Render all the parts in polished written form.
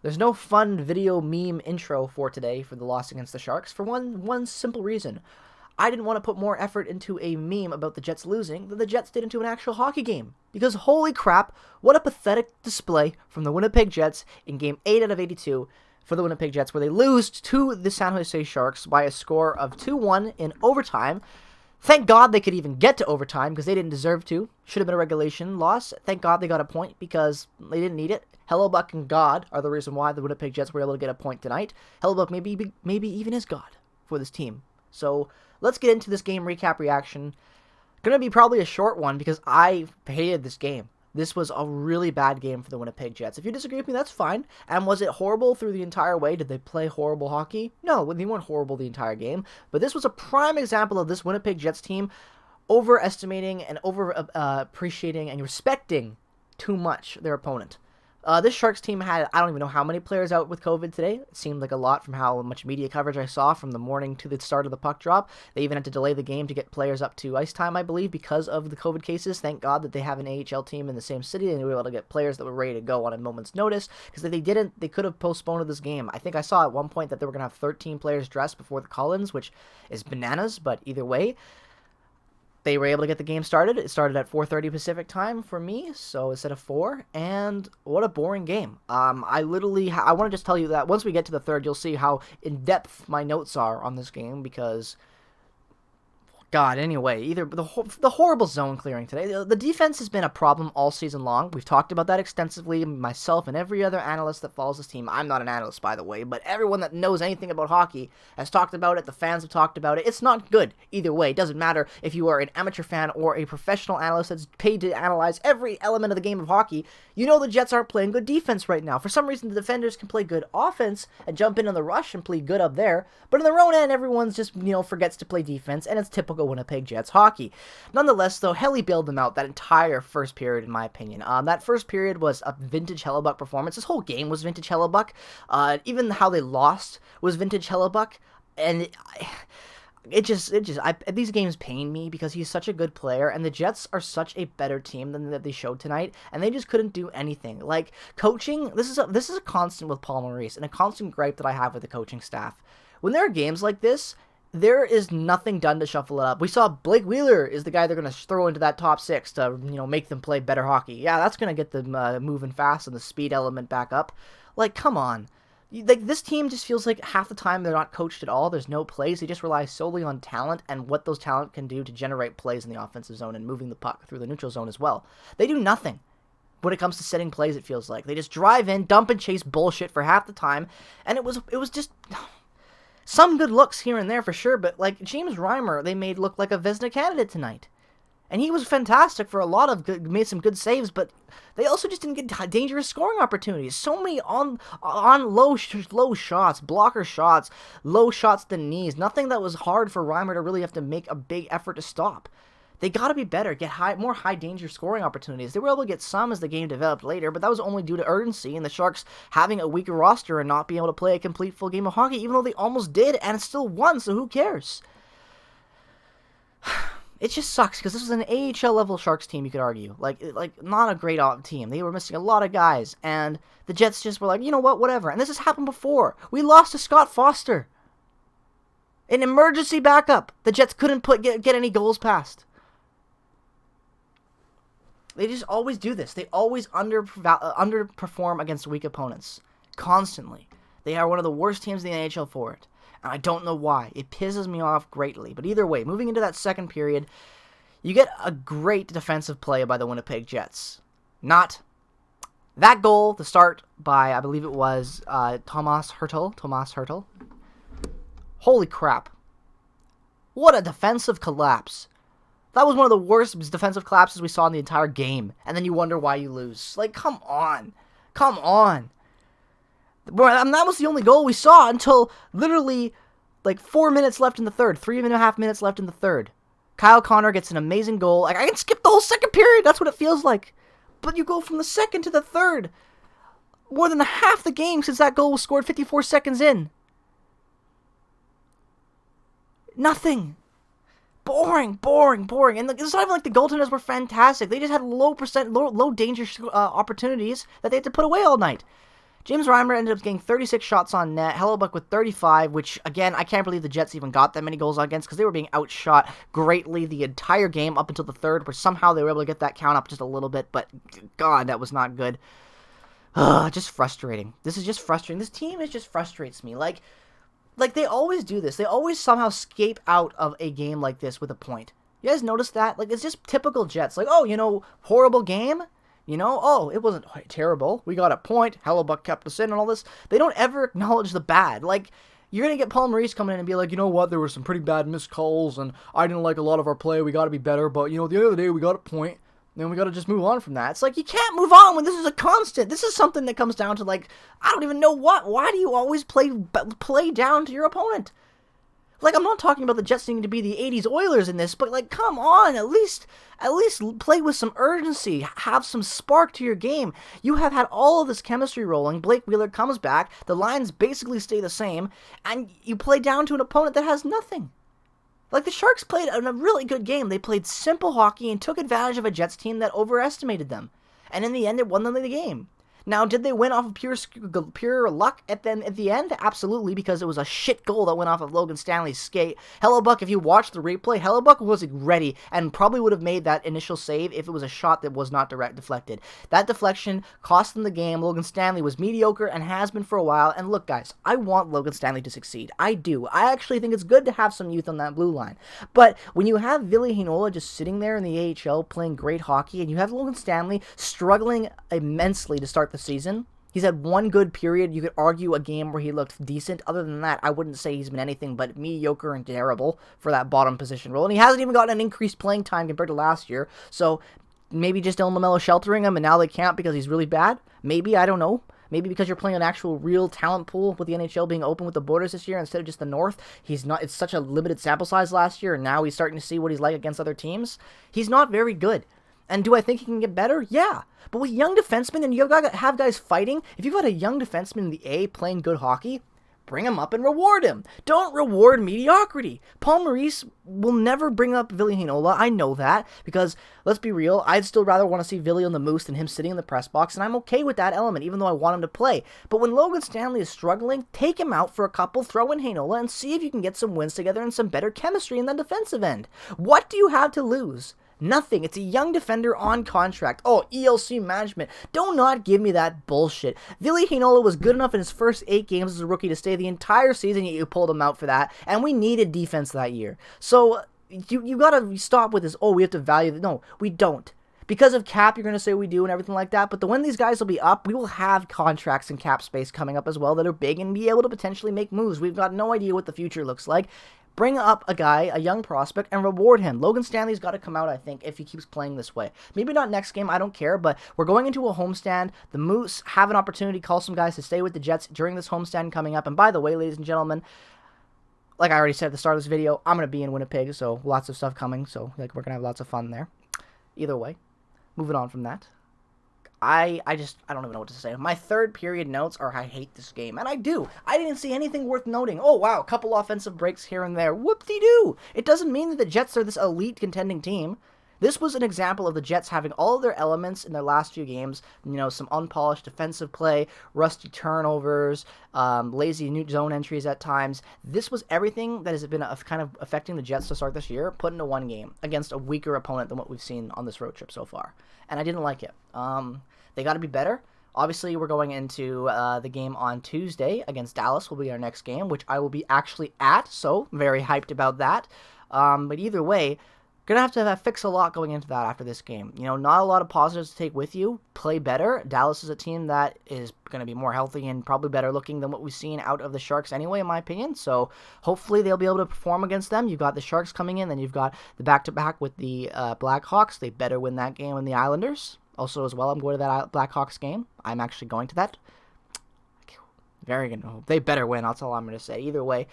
There's no fun video meme intro for today for the loss against the Sharks for one simple reason. I didn't want to put more effort into a meme about the Jets losing than the Jets did into an actual hockey game. Because holy crap, what a pathetic display from the Winnipeg Jets in Game 8 out of 82 for the Winnipeg Jets, where they lose to the San Jose Sharks by a score of 2-1 in overtime. Thank God they could even get to overtime because they didn't deserve to. Should have been a regulation loss. Thank God they got a point because they didn't need it. Hellebuyck and God are the reason why the Winnipeg Jets were able to get a point tonight. Hellebuyck maybe even is God for this team. So let's get into this game recap reaction. Going to be probably a short one because I hated this game. This was a really bad game for the Winnipeg Jets. If you disagree with me, that's fine. And was it horrible through the entire way? Did they play horrible hockey? No, they weren't horrible the entire game. But this was a prime example of this Winnipeg Jets team overestimating and appreciating and respecting too much their opponent. This Sharks team had, I don't even know how many players out with COVID today. It seemed like a lot from how much media coverage I saw from the morning to the start of the puck drop. They even had to delay the game to get players up to ice time, I believe, because of the COVID cases. Thank God that they have an AHL team in the same city and they were able to get players that were ready to go on a moment's notice. Because if they didn't, they could have postponed this game. I think I saw at one point that they were going to have 13 players dressed before the call-ins, which is bananas, but either way, they were able to get the game started. It started at 4:30 Pacific time for me, so instead of 4, and what a boring game. I want to just tell you that once we get to the third, you'll see how in-depth my notes are on this game, because God, anyway, either the horrible zone clearing today. The defense has been a problem all season long. We've talked about that extensively, myself and every other analyst that follows this team. I'm not an analyst, by the way, but everyone that knows anything about hockey has talked about it. The fans have talked about it. It's not good either way. It doesn't matter if you are an amateur fan or a professional analyst that's paid to analyze every element of the game of hockey. You know the Jets aren't playing good defense right now. For some reason, the defenders can play good offense and jump in on the rush and play good up there, but in their own end, everyone's just, forgets to play defense, and it's typical Winnipeg Jets hockey. Nonetheless, though, Helly bailed them out that entire first period, in my opinion. That first period was a vintage Hellebuyck performance. This whole game was vintage Hellebuyck. Even how they lost was vintage Hellebuyck, and these games pain me because he's such a good player, and the Jets are such a better team than that they showed tonight, and they just couldn't do anything. Like, coaching, this is a constant with Paul Maurice, and a constant gripe that I have with the coaching staff. When there are games like this, there is nothing done to shuffle it up. We saw Blake Wheeler is the guy they're going to throw into that top 6 to, make them play better hockey. Yeah, that's going to get them moving fast and the speed element back up. Like, come on. This team just feels like half the time they're not coached at all. There's no plays. They just rely solely on talent and what those talent can do to generate plays in the offensive zone and moving the puck through the neutral zone as well. They do nothing when it comes to setting plays, it feels like. They just drive in, dump and chase bullshit for half the time, and it was just some good looks here and there for sure, but like James Reimer, they made look like a Vezina candidate tonight. And he was fantastic for a lot of good, made some good saves, but they also just didn't get dangerous scoring opportunities. So many on low shots, blocker shots, low shots to the knees. Nothing that was hard for Reimer to really have to make a big effort to stop. They got to be better, get more high-danger scoring opportunities. They were able to get some as the game developed later, but that was only due to urgency and the Sharks having a weaker roster and not being able to play a complete full game of hockey, even though they almost did and still won, so who cares? It just sucks, because this was an AHL-level Sharks team, you could argue. Like not a great team. They were missing a lot of guys, and the Jets just were like, you know what, whatever. And this has happened before. We lost to Scott Foster. An emergency backup. The Jets couldn't get any goals past. They just always do this. They always underperform against weak opponents. Constantly. They are one of the worst teams in the NHL for it. And I don't know why. It pisses me off greatly. But either way, moving into that second period, you get a great defensive play by the Winnipeg Jets. Not that goal, the start by, I believe it was Tomas Hertl. Holy crap. What a defensive collapse. That was one of the worst defensive collapses we saw in the entire game. And then you wonder why you lose. Like, come on. Come on. And that was the only goal we saw until literally like 4 minutes left in the third. 3.5 minutes left in the third. Kyle Connor gets an amazing goal. Like, I can skip the whole second period. That's what it feels like. But you go from the second to the third. More than half the game since that goal was scored 54 seconds in. Nothing. Boring. And it's not even like the goaltenders were fantastic. They just had low danger opportunities that they had to put away all night. James Reimer ended up getting 36 shots on net, Hellebuyck with 35, which, again, I can't believe the Jets even got that many goals against because they were being outshot greatly the entire game up until the third, where somehow they were able to get that count up just a little bit, but, God, that was not good. Just frustrating. This is just frustrating. This team just frustrates me. Like they always do this. They always somehow escape out of a game like this with a point. You guys notice that? Like, it's just typical Jets. Like, oh, horrible game? Oh, it wasn't terrible. We got a point. Hellebuyck kept us in and all this. They don't ever acknowledge the bad. Like, you're going to get Paul Maurice coming in and be like, you know what, there were some pretty bad missed calls, and I didn't like a lot of our play. We got to be better. But, at the end of the day, we got a point. Then we got to just move on from that. It's like, you can't move on when this is a constant. This is something that comes down to, like, I don't even know what. Why do you always play down to your opponent? Like, I'm not talking about the Jets needing to be the 80s Oilers in this, but, like, come on, at least play with some urgency, have some spark to your game. You have had all of this chemistry rolling, Blake Wheeler comes back, the lines basically stay the same, and you play down to an opponent that has nothing. Like, the Sharks played a really good game. They played simple hockey and took advantage of a Jets team that overestimated them. And in the end, it won them the game. Now, did they win off of pure luck at the end? Absolutely, because it was a shit goal that went off of Logan Stanley's skate. Hellebuyck, if you watch the replay, Hellebuyck was ready and probably would have made that initial save if it was a shot that was not deflected. That deflection cost them the game. Logan Stanley was mediocre and has been for a while. And look, guys, I want Logan Stanley to succeed. I do. I actually think it's good to have some youth on that blue line. But when you have Ville Heinola just sitting there in the AHL playing great hockey, and you have Logan Stanley struggling immensely to start the season. He's had one good period. You could argue a game where he looked decent. Other than that, I wouldn't say he's been anything but mediocre and terrible for that bottom position role. And he hasn't even gotten an increased playing time compared to last year. So maybe just Dylan LaMelo sheltering him, and now they can't because he's really bad. Maybe, I don't know. Maybe because you're playing an actual real talent pool with the NHL being open with the borders this year instead of just the North. It's such a limited sample size last year, and now he's starting to see what he's like against other teams. He's not very good. And do I think he can get better? Yeah. But with young defensemen, and you've got to have guys fighting, if you've got a young defenseman in the A playing good hockey, bring him up and reward him. Don't reward mediocrity. Paul Maurice will never bring up Ville Heinola. I know that, because let's be real, I'd still rather want to see Ville on the Moose than him sitting in the press box, and I'm okay with that element, even though I want him to play. But when Logan Stanley is struggling, take him out for a couple, throw in Heinola, and see if you can get some wins together and some better chemistry in the defensive end. What do you have to lose? Nothing. It's a young defender on contract. Oh, ELC management. Do not give me that bullshit. Ville Heinola was good enough in his first 8 games as a rookie to stay the entire season, yet you pulled him out for that, and we needed defense that year. So, you gotta stop with this, oh, we have to value... No, we don't. Because of cap, you're going to say we do and everything like that, but when these guys will be up, we will have contracts and cap space coming up as well that are big and be able to potentially make moves. We've got no idea what the future looks like. Bring up a guy, a young prospect, and reward him. Logan Stanley's got to come out, I think, if he keeps playing this way. Maybe not next game, I don't care, but we're going into a homestand. The Moose have an opportunity to call some guys to stay with the Jets during this homestand coming up. And by the way, ladies and gentlemen, like I already said at the start of this video, I'm going to be in Winnipeg, so lots of stuff coming, so we're going to have lots of fun there. Either way, moving on from that. I don't even know what to say. My third period notes are I hate this game. And I do. I didn't see anything worth noting. Oh, wow, a couple offensive breaks here and there. Whoop-de-doo. It doesn't mean that the Jets are this elite contending team. This was an example of the Jets having all of their elements in their last few games. Some unpolished defensive play, rusty turnovers, lazy new zone entries at times. This was everything that has been kind of affecting the Jets to start this year, put into one game against a weaker opponent than what we've seen on this road trip so far. And I didn't like it. They got to be better. Obviously, we're going into the game on Tuesday against Dallas will be our next game, which I will be actually at, so very hyped about that. But either way, going to have fix a lot going into that after this game. Not a lot of positives to take with you. Play better. Dallas is a team that is going to be more healthy and probably better looking than what we've seen out of the Sharks anyway, in my opinion. So hopefully they'll be able to perform against them. You've got the Sharks coming in, then you've got the back-to-back with the Blackhawks. They better win that game and the Islanders. Also, as well, I'm going to that Blackhawks game. I'm actually going to that. Very good. They better win. That's all I'm going to say. Either way,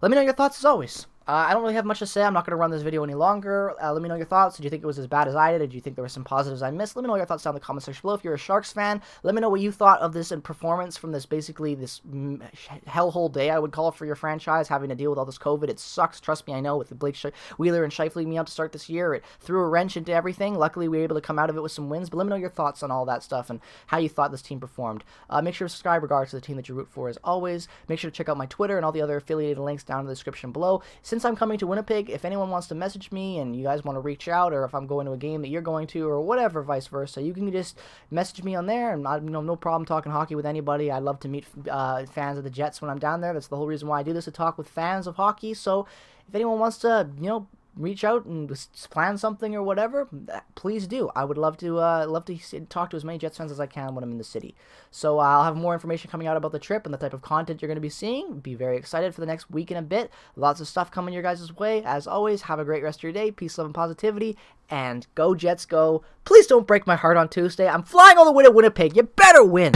let me know your thoughts as always. I don't really have much to say. I'm not going to run this video any longer. Let me know your thoughts. Did you think it was as bad as I did? Did you think there were some positives I missed? Let me know your thoughts down in the comment section below. If you're a Sharks fan, let me know what you thought of this performance from this, basically, this hellhole day, I would call it, for your franchise, having to deal with all this COVID. It sucks. Trust me, I know, with the Blake Wheeler and Scheifele being out to start this year. It threw a wrench into everything. Luckily, we were able to come out of it with some wins. But let me know your thoughts on all that stuff and how you thought this team performed. Make sure to subscribe regardless to the team that you root for, as always. Make sure to check out my Twitter and all the other affiliated links down in the description below. Since I'm coming to Winnipeg, if anyone wants to message me and you guys want to reach out, or if I'm going to a game that you're going to, or whatever, vice versa, you can just message me on there, and no problem talking hockey with anybody. I love to meet fans of the Jets when I'm down there. That's the whole reason why I do this, to talk with fans of hockey. So if anyone wants to, reach out and plan something or whatever, please do. I would love to talk to as many Jets fans as I can when I'm in the city. So I'll have more information coming out about the trip and the type of content you're going to be seeing. Be very excited for the next week and a bit. Lots of stuff coming your guys' way. As always, have a great rest of your day. Peace, love, and positivity. And go Jets, go. Please don't break my heart on Tuesday. I'm flying all the way to Winnipeg. You better win.